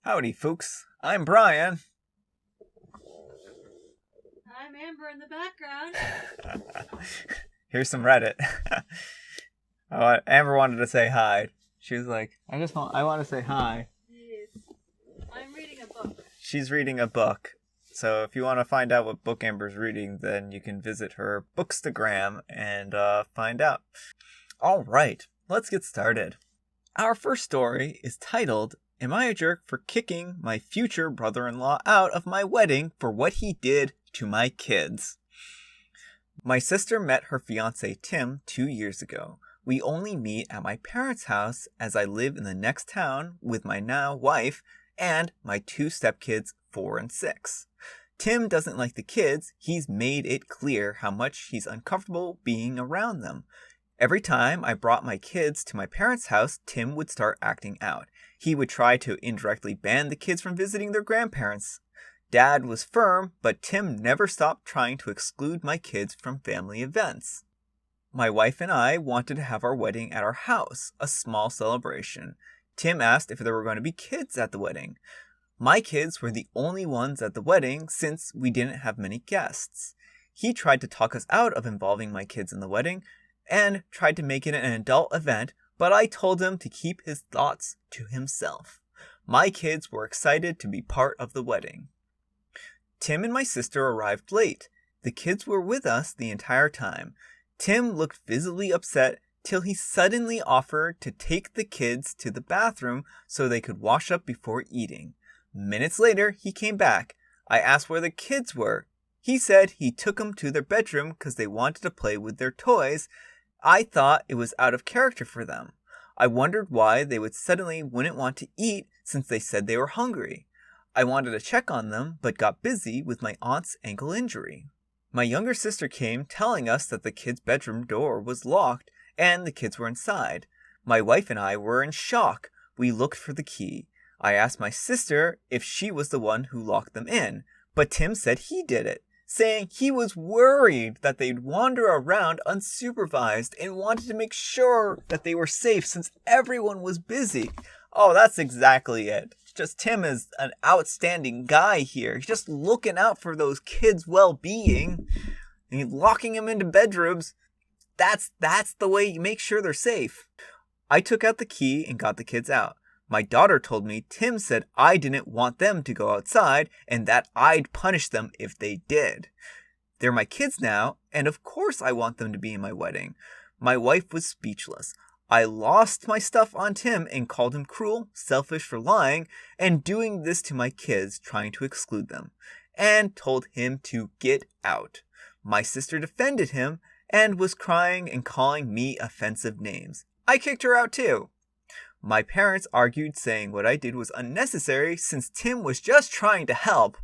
Howdy, folks. I'm Brian. I'm Amber in the background. Here's some Reddit. Amber wanted to say hi. She was like, I want to say hi. Yes. I'm reading a book. She's reading a book. So if you want to find out what book Amber's reading, then you can visit her Bookstagram and find out. All right, let's get started. Our first story is titled, Am I a Jerk for Kicking My Future Brother-in-Law Out of My Wedding for What He Did to My Kids? My sister met her fiancé Tim 2 years ago. We only meet at my parents' house as I live in the next town with my now wife and my 2 stepkids, 4 and 6. Tim doesn't like the kids. He's made it clear how much he's uncomfortable being around them. Every time I brought my kids to my parents' house, Tim would start acting out. He would try to indirectly ban the kids from visiting their grandparents. Dad was firm, but Tim never stopped trying to exclude my kids from family events. My wife and I wanted to have our wedding at our house, a small celebration. Tim asked if there were going to be kids at the wedding. My kids were the only ones at the wedding since we didn't have many guests. He tried to talk us out of involving my kids in the wedding and tried to make it an adult event, but I told him to keep his thoughts to himself. My kids were excited to be part of the wedding. Tim and my sister arrived late. The kids were with us the entire time. Tim looked visibly upset till he suddenly offered to take the kids to the bathroom so they could wash up before eating. Minutes later, he came back. I asked where the kids were. He said he took them to their bedroom because they wanted to play with their toys. I thought it was out of character for them. I wondered why they wouldn't want to eat since they said they were hungry. I wanted to check on them, but got busy with my aunt's ankle injury. My younger sister came telling us that the kids' bedroom door was locked and the kids were inside. My wife and I were in shock. We looked for the key. I asked my sister if she was the one who locked them in, but Tim said he did it, saying he was worried that they'd wander around unsupervised and wanted to make sure that they were safe since everyone was busy. Oh, that's exactly it. Just Tim is an outstanding guy here. He's just looking out for those kids' well-being and he's locking them into bedrooms. That's the way you make sure they're safe. I took out the key and got the kids out. My daughter told me Tim said I didn't want them to go outside and that I'd punish them if they did. They're my kids now, and of course I want them to be in my wedding. My wife was speechless. I lost my stuff on Tim and called him cruel, selfish for lying, and doing this to my kids, trying to exclude them, and told him to get out. My sister defended him and was crying and calling me offensive names. I kicked her out too. My parents argued, saying what I did was unnecessary since Tim was just trying to help.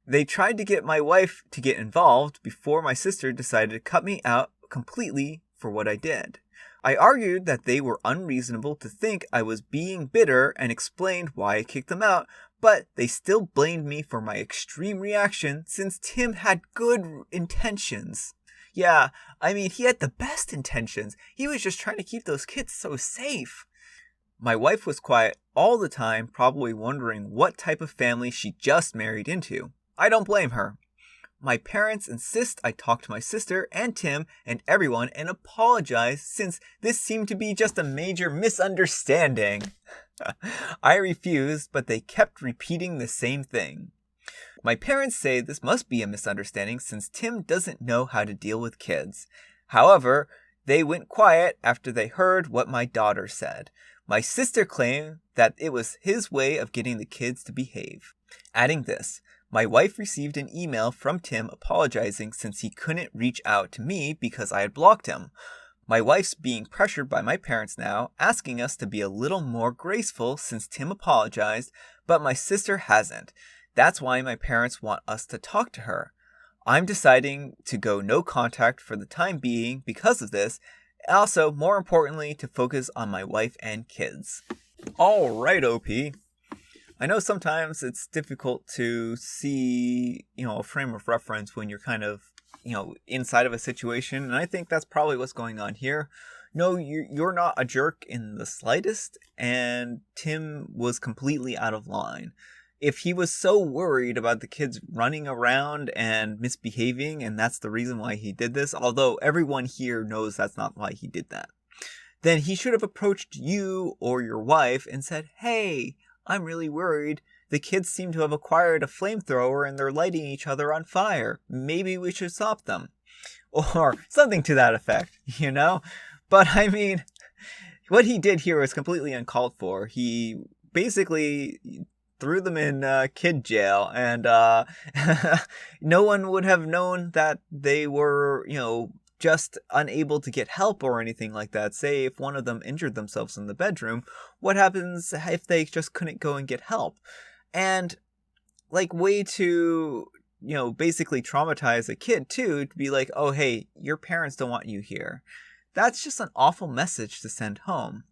They tried to get my wife to get involved before my sister decided to cut me out completely for what I did. I argued that they were unreasonable to think I was being bitter and explained why I kicked them out, but they still blamed me for my extreme reaction since Tim had good intentions. Yeah, I mean, he had the best intentions. He was just trying to keep those kids so safe. My wife was quiet all the time, probably wondering what type of family she just married into. I don't blame her. My parents insist I talk to my sister and Tim and everyone and apologize since this seemed to be just a major misunderstanding. I refused, but they kept repeating the same thing. My parents say this must be a misunderstanding since Tim doesn't know how to deal with kids. However, they went quiet after they heard what my daughter said. My sister claimed that it was his way of getting the kids to behave. Adding this, my wife received an email from Tim apologizing since he couldn't reach out to me because I had blocked him. My wife's being pressured by my parents now, asking us to be a little more graceful since Tim apologized, but my sister hasn't. That's why my parents want us to talk to her. I'm deciding to go no contact for the time being because of this, and also, more importantly, to focus on my wife and kids. All right, OP. I know sometimes it's difficult to see, a frame of reference when you're kind of, inside of a situation. And I think that's probably what's going on here. no, you're not a jerk in the slightest, and Tim was completely out of line. If he was so worried about the kids running around and misbehaving, and that's the reason why he did this, although everyone here knows that's not why he did that, then he should have approached you or your wife and said, hey, I'm really worried. The kids seem to have acquired a flamethrower and they're lighting each other on fire. Maybe we should stop them. Or something to that effect, you know? But I mean, what he did here was completely uncalled for. He basically threw them in kid jail, and no one would have known that they were, just unable to get help or anything like that. Say if one of them injured themselves in the bedroom, what happens if they just couldn't go and get help? And like, way to, basically traumatize a kid too, to be like, oh, hey, your parents don't want you here. That's just an awful message to send home.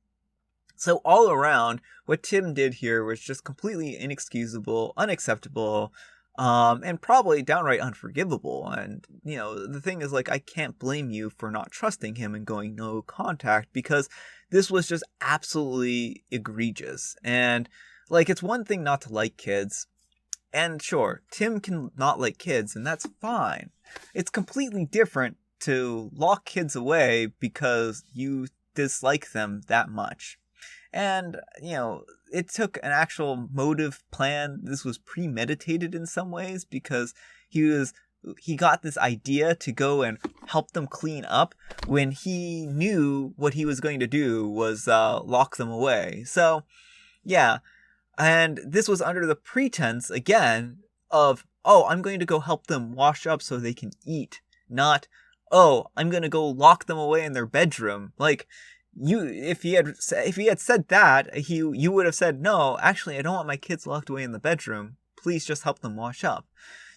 So all around, what Tim did here was just completely inexcusable, unacceptable, and probably downright unforgivable. And, the thing is, like, I can't blame you for not trusting him and going no contact, because this was just absolutely egregious. And, like, it's one thing not to like kids. And sure, Tim can not like kids, and that's fine. It's completely different to lock kids away because you dislike them that much. And, it took an actual motive plan. This was premeditated in some ways, because he got this idea to go and help them clean up when he knew what he was going to do was lock them away. So, yeah. And this was under the pretense, again, of, oh, I'm going to go help them wash up so they can eat. Not, oh, I'm going to go lock them away in their bedroom. Like, if he had said that, you would have said, no, actually, I don't want my kids locked away in the bedroom. Please just help them wash up.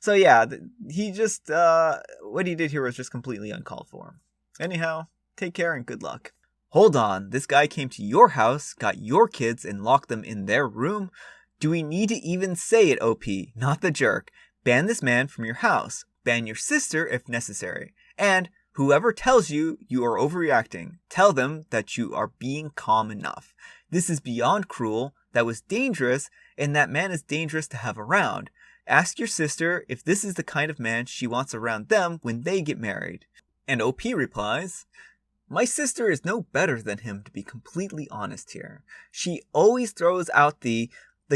So yeah, he just, what he did here was just completely uncalled for. Anyhow, take care and good luck. Hold on, this guy came to your house, got your kids, and locked them in their room? Do we need to even say it, OP? Not the jerk. Ban this man from your house. Ban your sister if necessary. And whoever tells you you are overreacting, tell them that you are being calm enough. This is beyond cruel, that was dangerous, and that man is dangerous to have around. Ask your sister if this is the kind of man she wants around them when they get married. And OP replies, my sister is no better than him, to be completely honest here. She always throws out the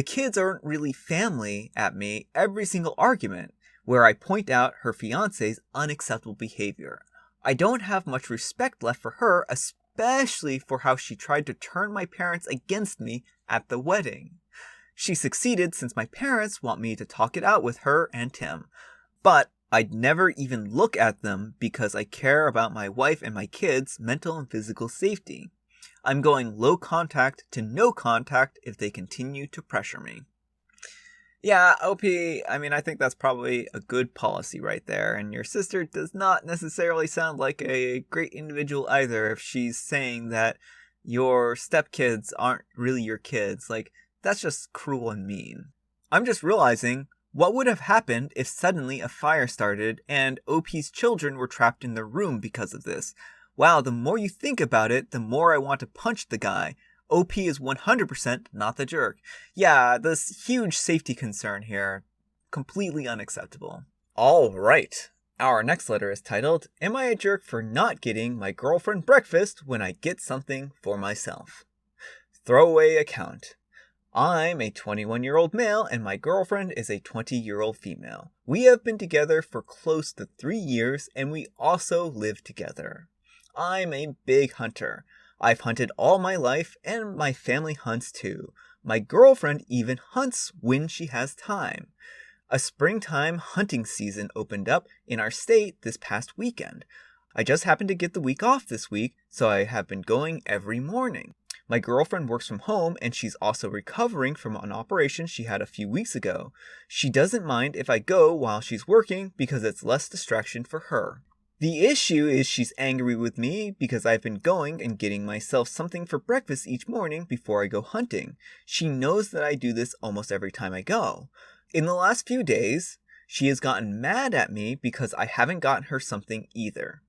kids aren't really family at me every single argument, where I point out her fiancé's unacceptable behavior. I don't have much respect left for her, especially for how she tried to turn my parents against me at the wedding. She succeeded since my parents want me to talk it out with her and Tim. But I'd never even look at them because I care about my wife and my kids' mental and physical safety. I'm going low contact to no contact if they continue to pressure me. Yeah, OP, I mean, I think that's probably a good policy right there. And your sister does not necessarily sound like a great individual either if she's saying that your stepkids aren't really your kids. Like, that's just cruel and mean. I'm just realizing, what would have happened if suddenly a fire started and OP's children were trapped in their room because of this? Wow, the more you think about it, the more I want to punch the guy. OP is 100% not the jerk. Yeah, this huge safety concern here. Completely unacceptable. Alright, our next letter is titled, Am I a jerk for not getting my girlfriend breakfast when I get something for myself? Throwaway account. I'm a 21-year-old male and my girlfriend is a 20-year-old female. We have been together for close to 3 years and we also live together. I'm a big hunter. I've hunted all my life and my family hunts too. My girlfriend even hunts when she has time. A springtime hunting season opened up in our state this past weekend. I just happened to get the week off this week, so I have been going every morning. My girlfriend works from home and she's also recovering from an operation she had a few weeks ago. She doesn't mind if I go while she's working because it's less distraction for her. The issue is she's angry with me because I've been going and getting myself something for breakfast each morning before I go hunting. She knows that I do this almost every time I go. In the last few days, she has gotten mad at me because I haven't gotten her something either.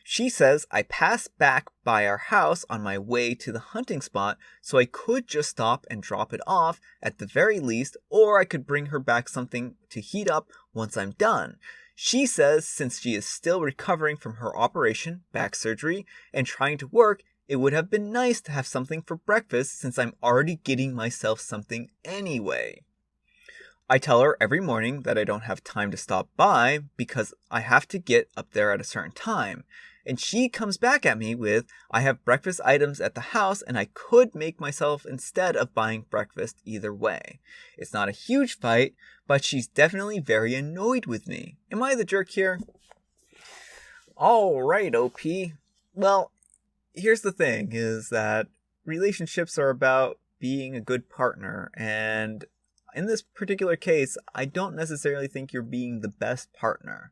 She says I passed back by our house on my way to the hunting spot, so I could just stop and drop it off at the very least, or I could bring her back something to heat up once I'm done. She says since she is still recovering from her operation, back surgery, and trying to work, it would have been nice to have something for breakfast since I'm already getting myself something anyway. I tell her every morning that I don't have time to stop by because I have to get up there at a certain time. And she comes back at me with, I have breakfast items at the house and I could make myself instead of buying breakfast either way. It's not a huge fight, but she's definitely very annoyed with me. Am I the jerk here? Alright, OP. Well, here's the thing, is that relationships are about being a good partner, and in this particular case, I don't necessarily think you're being the best partner.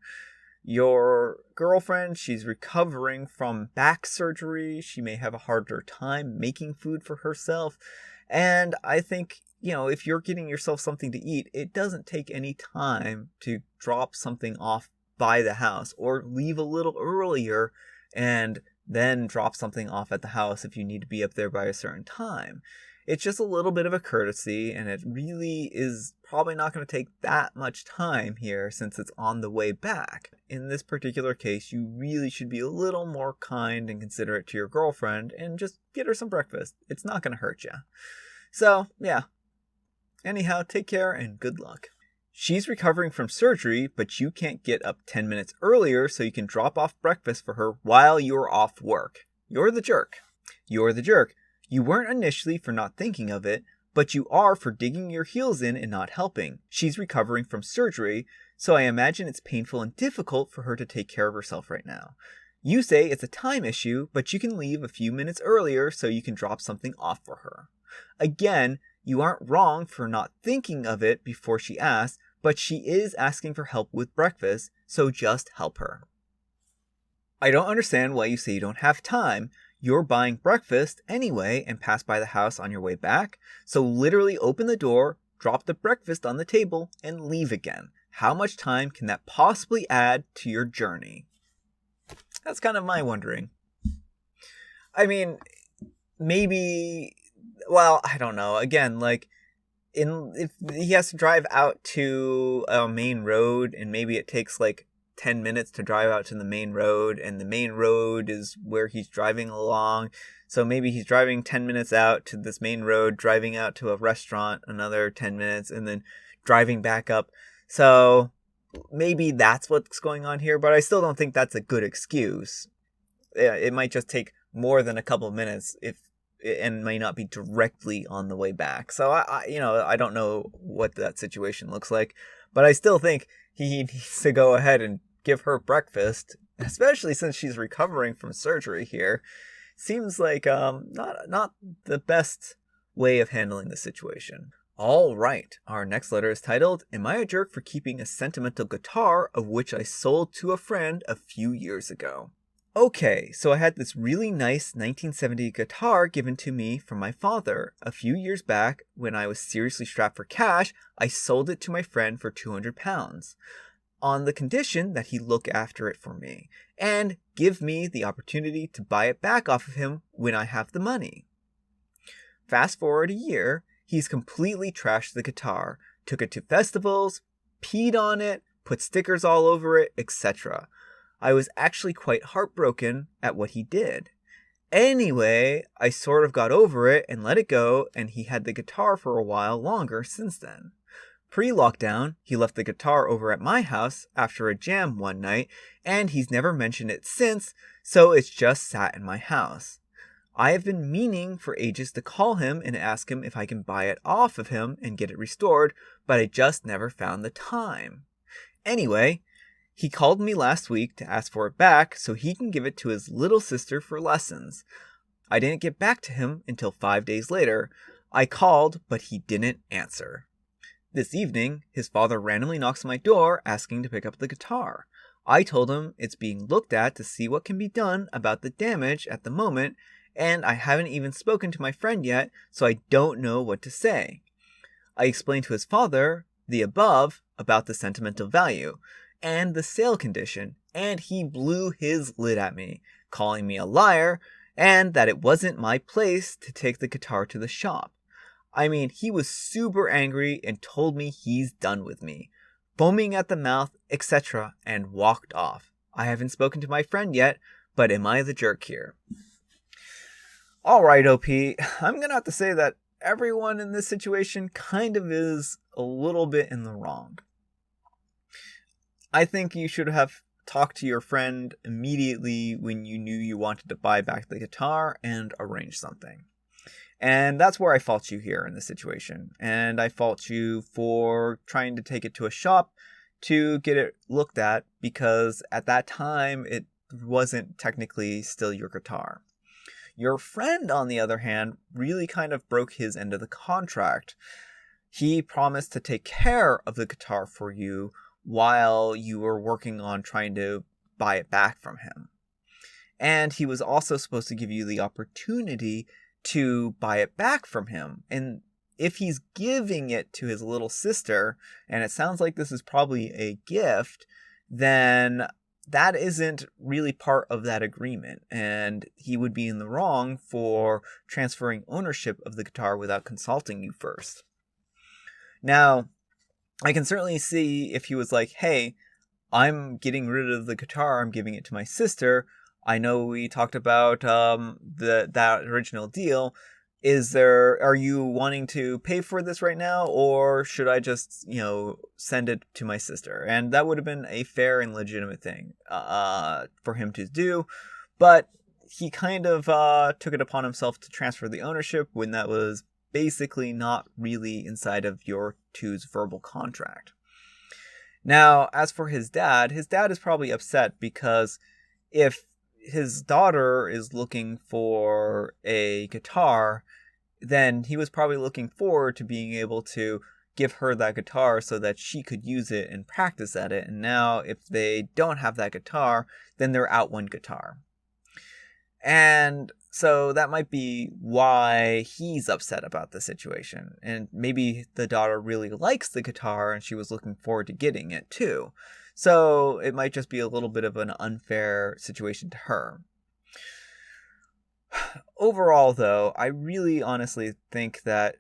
Your girlfriend, she's recovering from back surgery. She may have a harder time making food for herself. And I think, if you're getting yourself something to eat, it doesn't take any time to drop something off by the house or leave a little earlier and then drop something off at the house if you need to be up there by a certain time. It's just a little bit of a courtesy, and it really is probably not going to take that much time here since it's on the way back. In this particular case, you really should be a little more kind and considerate to your girlfriend and just get her some breakfast. It's not going to hurt you. So, yeah. Anyhow, take care and good luck. She's recovering from surgery, but you can't get up 10 minutes earlier so you can drop off breakfast for her while you're off work. You're the jerk. You're the jerk. You weren't initially for not thinking of it, but you are for digging your heels in and not helping. She's recovering from surgery, so I imagine it's painful and difficult for her to take care of herself right now. You say it's a time issue, but you can leave a few minutes earlier so you can drop something off for her. Again, you aren't wrong for not thinking of it before she asks, but she is asking for help with breakfast, so just help her. I don't understand why you say you don't have time. You're buying breakfast anyway and pass by the house on your way back, so literally open the door, drop the breakfast on the table, and leave again. How much time can that possibly add to your journey? That's kind of my wondering. I mean, maybe, well, I don't know. Again, if he has to drive out to a main road and maybe it takes 10 minutes to drive out to the main road, and the main road is where he's driving along. So maybe he's driving 10 minutes out to this main road, driving out to a restaurant another 10 minutes, and then driving back up. So maybe that's what's going on here, but I still don't think that's a good excuse. It might just take more than a couple minutes and may not be directly on the way back. So I don't know what that situation looks like, but I still think he needs to go ahead and give her breakfast, especially since she's recovering from surgery here. Seems like not the best way of handling the situation. All right, our next letter is titled, Am I a Jerk for Keeping a Sentimental Guitar of which I sold to a friend a few years ago? Okay, so I had this really nice 1970 guitar given to me from my father. A few years back, when I was seriously strapped for cash, I sold it to my friend for £200. On the condition that he look after it for me, and give me the opportunity to buy it back off of him when I have the money. Fast forward a year, he's completely trashed the guitar, took it to festivals, peed on it, put stickers all over it, etc. I was actually quite heartbroken at what he did. Anyway, I sort of got over it and let it go, and he had the guitar for a while longer since then. Pre-lockdown, he left the guitar over at my house after a jam one night, and he's never mentioned it since, so it's just sat in my house. I have been meaning for ages to call him and ask him if I can buy it off of him and get it restored, but I just never found the time. Anyway, he called me last week to ask for it back so he can give it to his little sister for lessons. I didn't get back to him until 5 days later. I called, but he didn't answer. This evening, his father randomly knocks on my door asking to pick up the guitar. I told him it's being looked at to see what can be done about the damage at the moment, and I haven't even spoken to my friend yet, so I don't know what to say. I explained to his father the above about the sentimental value and the sale condition, and he blew his lid at me, calling me a liar, and that it wasn't my place to take the guitar to the shop. I mean, he was super angry and told me he's done with me, foaming at the mouth, etc., and walked off. I haven't spoken to my friend yet, but am I the jerk here? Alright, OP, I'm gonna have to say that everyone in this situation kind of is a little bit in the wrong. I think you should have talked to your friend immediately when you knew you wanted to buy back the guitar and arrange something. And that's where I fault you here in this situation. And I fault you for trying to take it to a shop to get it looked at, because at that time it wasn't technically still your guitar. Your friend, on the other hand, really kind of broke his end of the contract. He promised to take care of the guitar for you while you were working on trying to buy it back from him. And he was also supposed to give you the opportunity to buy it back from him. And if he's giving it to his little sister, and it sounds like this is probably a gift, then that isn't really part of that agreement, and he would be in the wrong for transferring ownership of the guitar without consulting you first. Now, I can certainly see if he was like, hey, I'm getting rid of the guitar, I'm giving it to my sister. I know we talked about that original deal. Are you wanting to pay for this right now, or should I just, send it to my sister? And that would have been a fair and legitimate thing for him to do, but he kind of took it upon himself to transfer the ownership when that was basically not really inside of your two's verbal contract. Now, as for his dad is probably upset, because if his daughter is looking for a guitar, then he was probably looking forward to being able to give her that guitar so that she could use it and practice at it. And now if they don't have that guitar, then they're out one guitar. And so that might be why he's upset about the situation. And maybe the daughter really likes the guitar and she was looking forward to getting it too. So it might just be a little bit of an unfair situation to her. Overall, though, I really honestly think that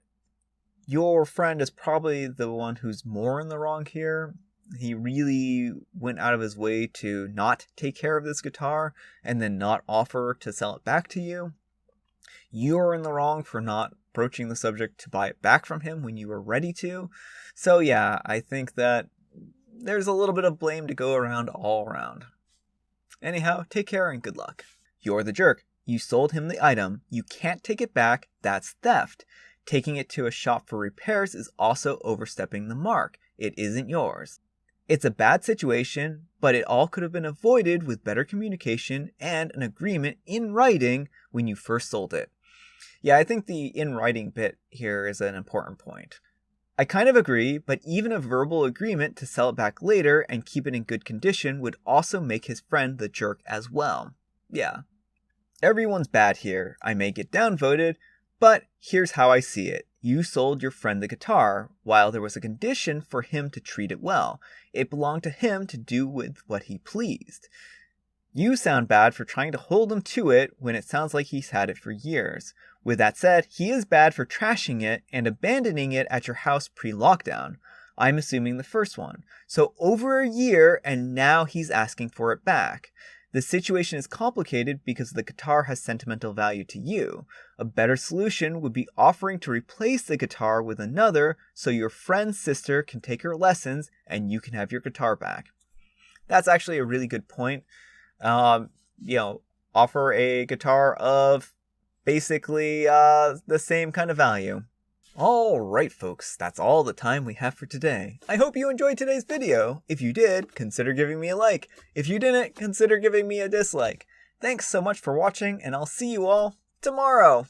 your friend is probably the one who's more in the wrong here. He really went out of his way to not take care of this guitar and then not offer to sell it back to you. You're in the wrong for not broaching the subject to buy it back from him when you were ready to. So yeah, I think that there's a little bit of blame to go around all around. Anyhow, take care and good luck. You're the jerk. You sold him the item. You can't take it back. That's theft. Taking it to a shop for repairs is also overstepping the mark. It isn't yours. It's a bad situation, but it all could have been avoided with better communication and an agreement in writing when you first sold it. Yeah, I think the in writing bit here is an important point. I kind of agree, but even a verbal agreement to sell it back later and keep it in good condition would also make his friend the jerk as well. Yeah. Everyone's bad here. I may get downvoted, but here's how I see it. You sold your friend the guitar, while there was a condition for him to treat it well. It belonged to him to do with what he pleased. You sound bad for trying to hold him to it when it sounds like he's had it for years. With that said, he is bad for trashing it and abandoning it at your house pre-lockdown. I'm assuming the first one. So over a year, and now he's asking for it back. The situation is complicated because the guitar has sentimental value to you. A better solution would be offering to replace the guitar with another so your friend's sister can take her lessons and you can have your guitar back. That's actually a really good point. Offer a guitar of basically the same kind of value. Alright folks, that's all the time we have for today. I hope you enjoyed today's video. If you did, consider giving me a like. If you didn't, consider giving me a dislike. Thanks so much for watching, and I'll see you all tomorrow!